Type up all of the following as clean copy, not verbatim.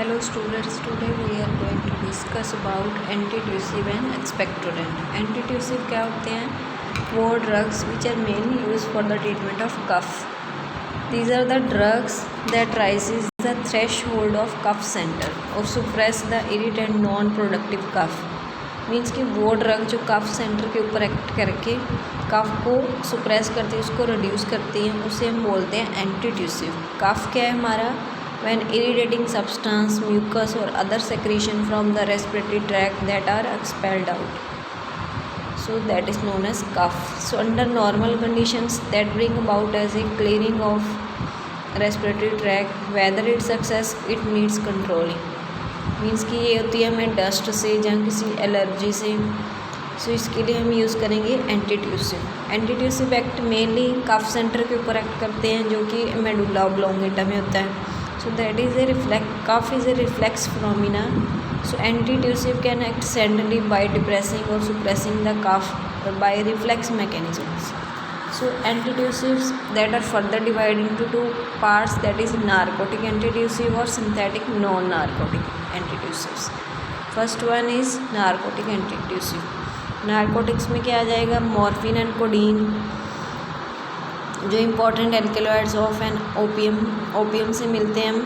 Hello students, today we are going to discuss about antitussive and expectorant. Antitussive क्या होते हैं? वो drugs which are mainly used for the treatment of cough. These are the drugs that raises the threshold of cough center or suppress the irritant non-productive cough. Means कि वो drug जो कफ centre के ऊपर act करके कफ को suppress करती है, उसको रिड्यूस करती है, उसे हम बोलते हैं एंटीट्यूसिव. कफ क्या है हमारा? when irritating substance, mucus or other secretion from the respiratory tract that are expelled out. So that is known as cough. So under normal conditions that bring about as a clearing of respiratory tract, whether it's success, it needs controlling. Means कि ये होती है हमें dust से या किसी allergy से. सो इसके लिए हम यूज़ करेंगे antitussive. Antitussive act mainly cough centre के ऊपर एक्ट करते हैं जो कि मेडुला ऑब्लोंगेटा में होता है. So that is a cough is a reflex phenomena. So antitussive can act centrally by depressing or suppressing the cough by reflex mechanisms. So antitussives that are further divided into two parts, that is narcotic antitussive or synthetic non-narcotic antitussives. First one is narcotic antitussive. Narcotics में क्या आ जाएगा? Morphine and codeine जो important alkaloids of N opium से मिलते हैं हम.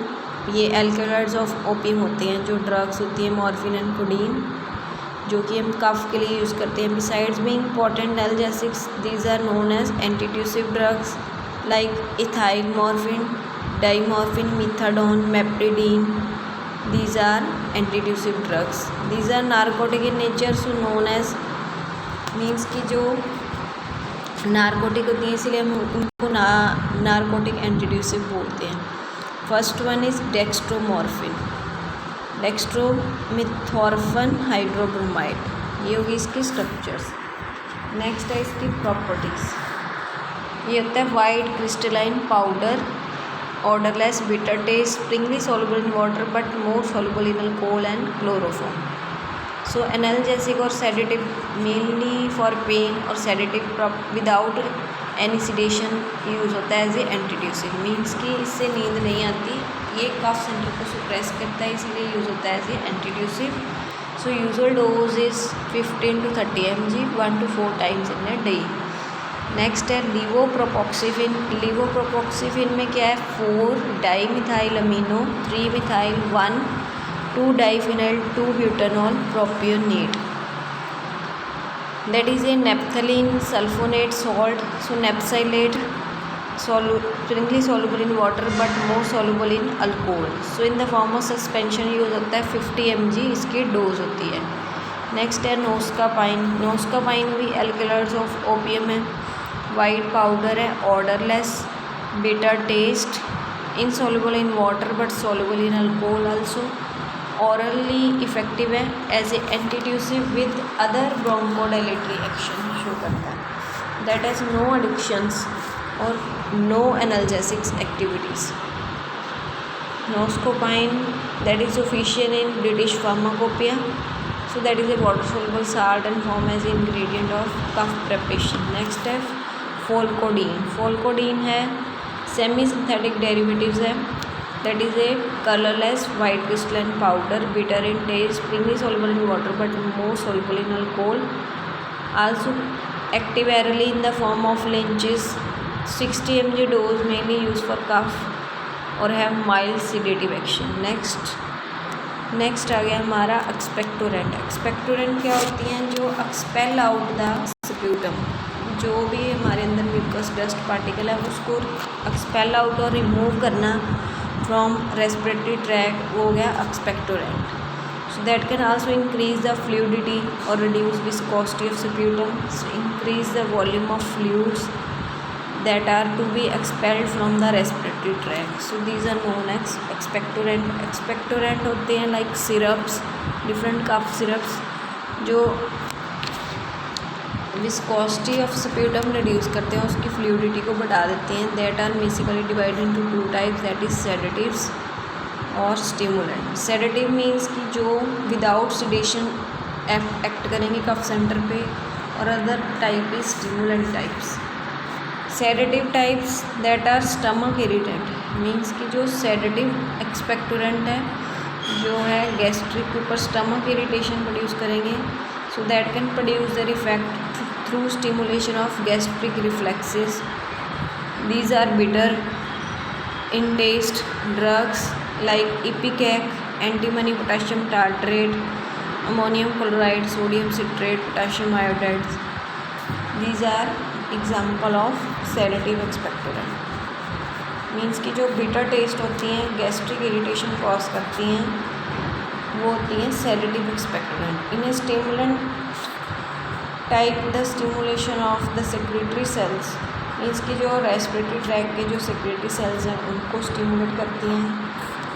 ये alkaloids of opium होते हैं जो ड्रग्स होती हैं मॉर्फिन एंड कोडीन जो कि हम कफ के लिए यूज़ करते हैं. Besides being important analgesics, these are known as antitussive drugs like ethyl morphine, diamorphine, methadone, meperidine. These are antitussive drugs. These are narcotic in nature, so known as means कि जो narcotic होती हैं इसीलिए हम उनको narcotic antitussive बोलते हैं. First one is dextromorphin, dextromethorphan hydrobromide. ये होगी इसकी स्ट्रक्चर्स. नेक्स्ट है इसकी प्रॉपर्टीज़. ये होता है white crystalline powder, odourless, bitter test, Sprüngli soluble in water but more soluble in alcohol and chloroform. So analgesic और सेडेटिव मेनली फॉर पेन और sedative without any sedation use होता है as a antitussive. Means कि इससे नींद नहीं आती, ये कफ सेंटर को सुप्रेस करता है, इसीलिए यूज़ होता है as a antitussive. So usual dose is 15 to 30 mg 1 to 4 times in a day. Next है लीवोप्रोपोक्सिफिन. लीवोप्रोपोक्सिफिन में क्या है? 4 dimethyl amino, 3 methyl, 1 2 diphenyl, 2 butanol propionate. That is a naphthalene sulfonate salt. So naphthalate strongly soluble in water but more soluble in alcohol. So in the form of suspension use होता है. 50 mg इसकी dose होती है. Next है noscapine. Noscapine भी alkaloids of opium है. White powder है, odourless, bitter taste, insoluble in water but soluble in alcohol also. Orally effective है as a antitussive with other bronchodilatory action show करता है. दैट हैज़ नो एडिक्शंस और no analgesics activities. Noscapine that is official in British pharmacopoeia. So that is a water soluble salt and form as a ingredient of cough preparation. Next है pholcodine. Pholcodine है semi synthetic derivatives है. That is a colorless white crystalline powder, bitter in taste, springly soluble in water but more soluble in alcohol. Also active orally in the form of leeches. 60 mg dose mainly used for cough और have mild sedative action. Next आ गया हमारा expectorant. Expectorant क्या होती हैं? जो expel out the sputum, जो भी हमारे अंदर म्यूकस डस्ट पार्टिकल है उसको एक्सपेल आउट और रिमूव करना फ्रॉम रेस्पिरेटरी ट्रैक, वो हो गया expectorant. So that can also increase the fluidity और reduce viscosity of sputum. So increase the volume of fluids that are to be expelled from the respiratory tract. So these are known as expectorant. Expectorant होते हैं like syrups, different cough syrups जो viscosity of sputum reduce करते हैं, उसकी fluidity को बढ़ा देते हैं. That are basically divided into two types, that is sedatives और stimulant. Sedative means कि जो without sedation act करेंगे कफ सेंटर पे, और other type is stimulant types. Sedative types that are stomach irritant, means कि जो सेडेटिव एक्सपेक्टोरेंट है जो है गैस्ट्रिक के ऊपर स्टमक इरिटेशन प्रोड्यूस करेंगे, सो that can produce their effect through stimulation of gastric reflexes. These are bitter in taste. Drugs like ipecac, antimony, potassium tartrate, ammonium chloride, sodium citrate, potassium iodide. These are example of sedative expectorant. Means की जो bitter taste होती हैं, gastric irritation cause करती हैं, वो होती हैं sedative expectorant. In a stimulant type the stimulation of the secretory cells. Means की जो रेस्पिरेटरी ट्रैक के जो सेक्रेटरी सेल्स हैं उनको स्टिमुलेट करती हैं.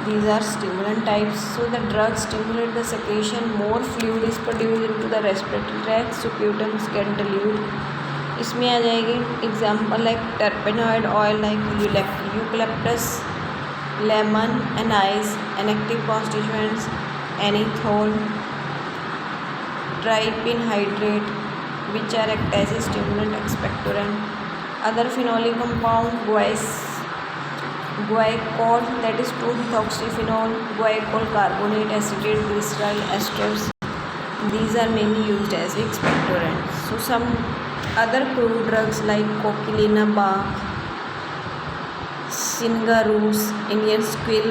These are stimulant types. So the drug stimulate the secretion, more fluid is produce into the respiratory tract, so pollutants get dilute. इसमें आ जाएगी example like terpenoid oil like eucalyptus, lemon, anise, inactive constituents, anethole, terpin hydrate which are act as a stimulant expectorant. Other phenolic compound guaiacol, that is 2-methoxyphenol, guaiacol carbonate, acetate, glycerol esters. These are mainly used as expectorants. So some other crude drugs like coquilina bark, Singa roots, Indian squill,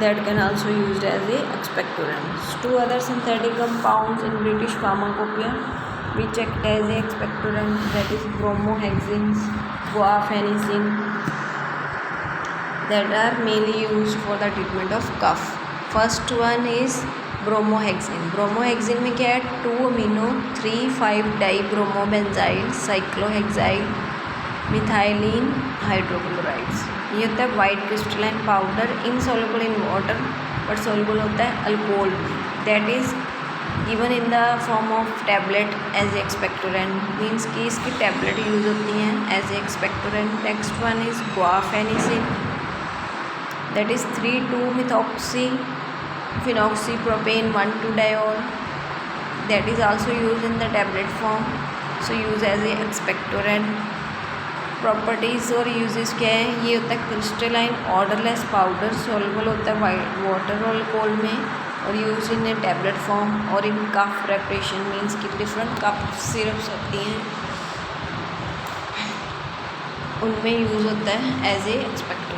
that can also used as a expectorants. Two other synthetic compounds in British pharmacopoeia which act as a expectorant, that is bromohexane, guaifenesin, that are mainly used for the treatment of cough. First one is bromohexane. bromohexane में क्या है, 2-amino-3,5-dibromobenzyl cyclohexyl methylene hydrochlorides. ये होता है white crystalline powder, insoluble in water but soluble होता है alcohol में. That is given in the form of tablet as a expectorant. Means कि इसकी टैबलेट यूज़ होती हैं as a expectorant. Next one is guaifenesin, that is 3,2-methoxy phenoxypropane 1,2-diol, that is also used in the tablet form, so used as a expectorant. Properties और uses क्या है, ये होता है क्रिस्टलाइन ऑर्डरलेस पाउडर, सॉल्युबल होता है white water और cold में, और use in A tablet form और इन कफ प्रेपरेशन. मीन्स की डिफरेंट कफ सिरप्स होती हैं, उनमें यूज़ होता है एज ए एक्सपेक्ट.